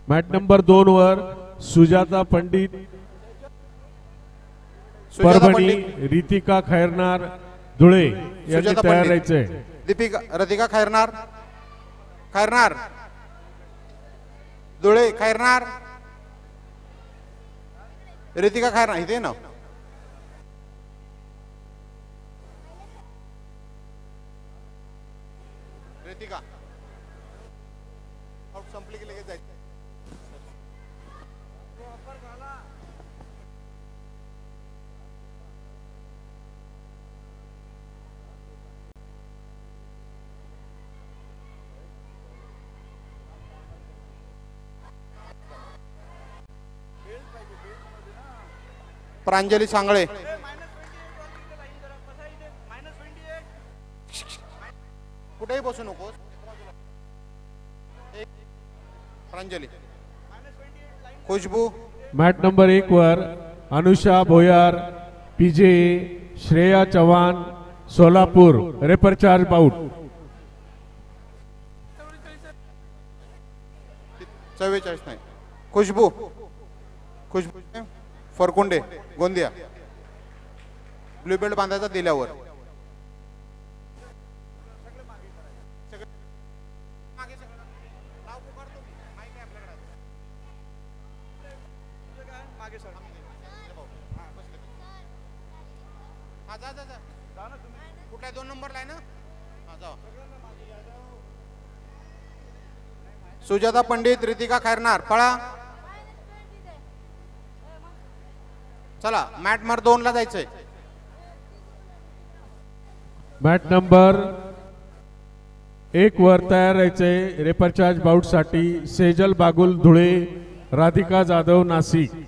Mat number 2 वर सुजाता पंडित परभणी, रितिका खैरनार धुळे यांनी तयार राहायचंय. रितिका खैरनार धुळे रितिका खैरनार इथे ना. रितिका आउट संपली की लगेच जायचं. प्रांजली सांगळे कुठेही बसू नकोस. प्रांजली खुशबू. मॅट नंबर 1 वर अनुषा भोयार पीजे, श्रेया चव्हाण सोलापूर रेपर चार्ज आउट. 44 नाही. खुशबू फरकुंडे गोंदिया ब्लू बेल्ट बांधायचा दिल्यावर. कुठला 2 नंबरला आहे ना. सुजाता पंडित, रितिका खैरनार पळा. चला मॅट नंबर 2 ला जायचंय. मॅट नंबर 1 वर तयार राहायचंय रेपर चार्ज बाउट साठी सेजल बागुल धुळे, राधिका जाधव नाशिक.